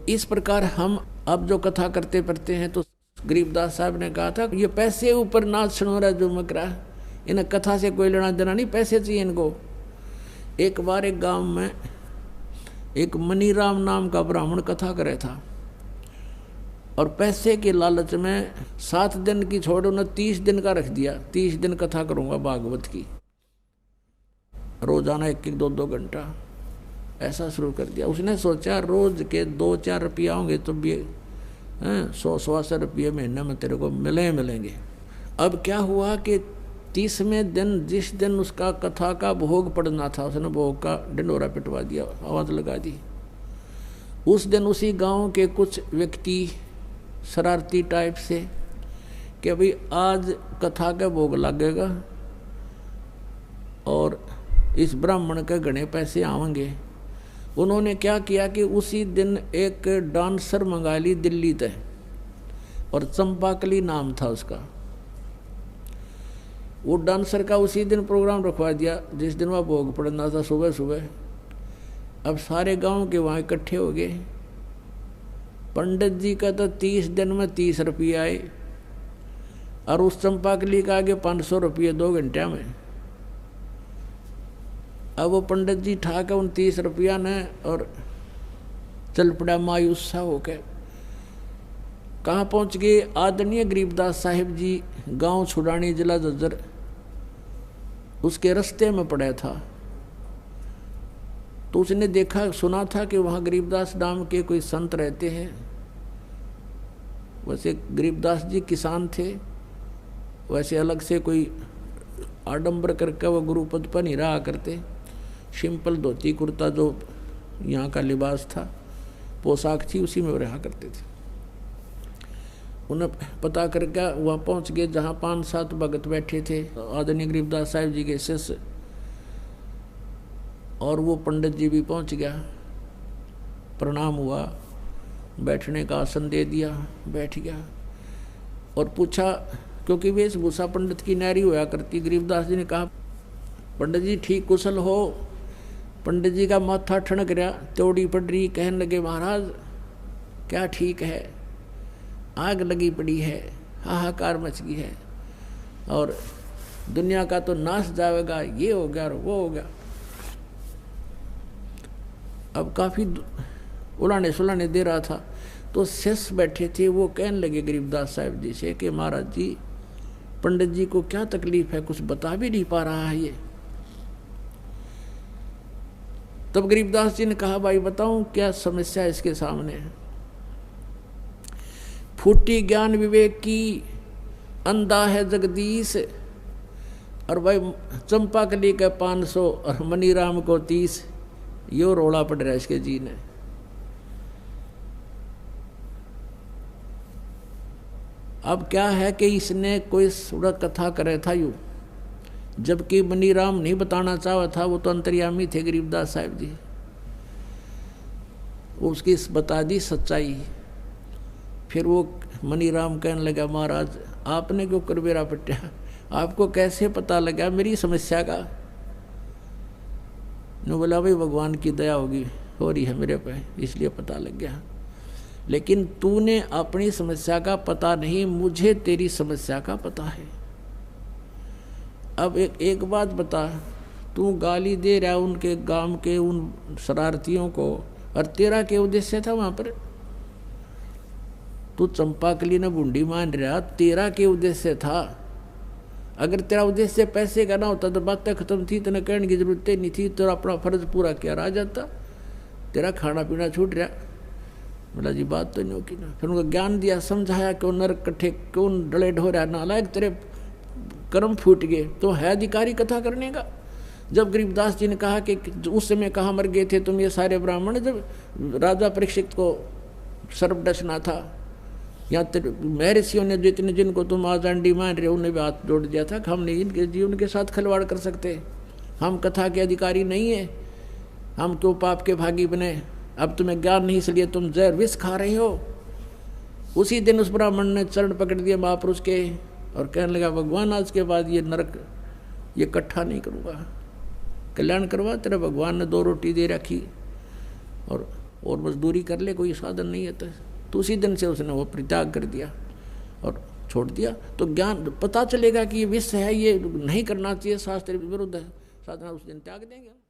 इस प्रकार हम अब जो कथा करते पढ़ते हैं तो गरीबदास साहब ने कहा था ये पैसे ऊपर नाच सुनो रहा जो मकरा, इन्हें कथा से कोई लेना देना नहीं, पैसे चाहिए इनको। एक बार एक गांव में एक मनीराम नाम का ब्राह्मण कथा करे था और पैसे के लालच में 7 दिन की छोड़ उन्हें 30 दिन का रख दिया। 30 दिन कथा करूंगा भागवत की, रोजाना 1-1, 2-2 घंटा ऐसा शुरू कर दिया। उसने सोचा रोज के 2-4 रुपया होंगे तो भी 100-125 रुपये महीने में तेरे को मिलेंगे। अब क्या हुआ कि 30वें दिन जिस दिन उसका कथा का भोग पड़ना था उसने भोग का ढिंडोरा पिटवा दिया, आवाज़ लगा दी। उस दिन उसी गांव के कुछ व्यक्ति शरारती टाइप से कि भाई आज कथा का भोग लगेगा और इस ब्राह्मण के घने पैसे आवेंगे। उन्होंने क्या किया कि उसी दिन एक डांसर मंगा ली दिल्ली तक और चंपाकली नाम था उसका। वो डांसर का उसी दिन प्रोग्राम रखवा दिया जिस दिन वह भोग पड़ना था सुबह सुबह। अब सारे गांव के वहाँ इकट्ठे हो गए। पंडित जी का तो 30 दिन में 30 रुपये आए और उस चंपाकली का आगे 500 रुपये 2 घंटे में। अब वो पंडित जी ठाके उन 30 रुपया ने और चल पड़ा मायूस सा होकर। कहाँ पहुँच गए? आदरणीय गरीबदास साहिब जी गांव छुड़ानी जिला जज्जर उसके रास्ते में पड़ा था। तो उसने देखा सुना था कि वहाँ गरीबदास नाम के कोई संत रहते हैं। वैसे गरीबदास जी किसान थे, वैसे अलग से कोई आडंबर करके वो गुरु पद पर नहीं रहा करते। सिंपल धोती कुर्ता जो यहाँ का लिबास था, पोशाक थी, उसी में रहा करते थे। उन्हें पता करके वहाँ पहुँच गए जहाँ 5-7 भगत बैठे थे आदरणीय गरीबदास साहिब जी के शिष्य, और वो पंडित जी भी पहुँच गया। प्रणाम हुआ, बैठने का आसन दे दिया, बैठ गया और पूछा, क्योंकि वेशभूषा पंडित की नारी होया करती। गरीबदास जी ने कहा, पंडित जी ठीक कुशल हो? पंडित जी का माथा ठनक रहा, त्योड़ी पड़ रही। कहने लगे, महाराज क्या ठीक है, आग लगी पड़ी है, हाहाकार मच गई है और दुनिया का तो नाश जाएगा, ये हो गया और वो हो गया। अब काफ़ी उलाने सुलाने दे रहा था तो शिष्य बैठे थे, वो कहने लगे गरीबदास साहिब जी से कि महाराज जी पंडित जी को क्या तकलीफ है, कुछ बता भी नहीं पा रहा है ये। तब गरीबदास जी ने कहा, भाई बताऊं क्या समस्या इसके सामने है? फूटी ज्ञान विवेक की, अंधा है जगदीश, और भाई चंपाकली का 500 और मनीराम को 30, यो रोड़ा पड़ रहा है इसके जी ने। अब क्या है कि इसने कोई सुड़ा कथा करे था यूँ, जबकि मनीराम नहीं बताना चाहा था, वो तो अंतर्यामी थे गरीबदास साहिब जी। उसकी बता दी सच्चाई। फिर वो मनीराम कहने लगा, महाराज आपने क्यों करबेरा पट्टा, आपको कैसे पता लगा मेरी समस्या का? ने बोला, भाई भगवान की दया होगी हो रही है मेरे पे, इसलिए पता लग गया। लेकिन तूने अपनी समस्या का पता नहीं, मुझे तेरी समस्या का पता है। अब एक बात बता, तू गाली दे रहा उनके गांव के उन शरारतियों को, और तेरा क्या उद्देश्य था वहाँ पर? तू चंपाकली ने बूंदी मान रहा, तेरा क्या उद्देश्य था? अगर तेरा उद्देश्य पैसे का ना होता तो बातें खत्म थी, तेने कहने की जरूरत नहीं थी, तेरा अपना फर्ज पूरा किया रह जाता, तेरा खाना पीना छूट रहा। बोला जी बात तो नहीं होगी ना। फिर उनको ज्ञान दिया, समझाया कि नरक कट्ठे क्यों डले ढो रहा, नालायक तेरे कर्म फूट गए, तो है अधिकारी कथा करने का। जब गरीबदास जी ने कहा कि उस समय कहाँ मर गए थे तुम ये सारे ब्राह्मण, जब राजा परीक्षित को सर्प डसना था, या महर्षियों ने जितने जिनको तुम आज अंडी मान रहे हो उन्हें भी हाथ जोड़ दिया था कि हम नहीं इनके जीवन के साथ खिलवाड़ कर सकते, हम कथा के अधिकारी नहीं है, हम क्यों पाप के भागी बने? अब तुम्हें ज्ञान नहीं इसलिए तुम जहर विष खा रहे हो। उसी दिन उस ब्राह्मण ने चरण पकड़ दिया महापुरुष के और कहने लगा, भगवान आज के बाद ये नरक ये इकट्ठा नहीं करूँगा, कल्याण करवा। तेरा भगवान ने 2 रोटी दे रखी और और मजदूरी कर ले, कोई साधन नहीं है। तो उसी दिन से उसने वो परित्याग कर दिया और छोड़ दिया। तो ज्ञान पता चलेगा कि ये विष है, ये नहीं करना चाहिए, शास्त्र विरुद्ध है, साधना उस दिन त्याग देंगे।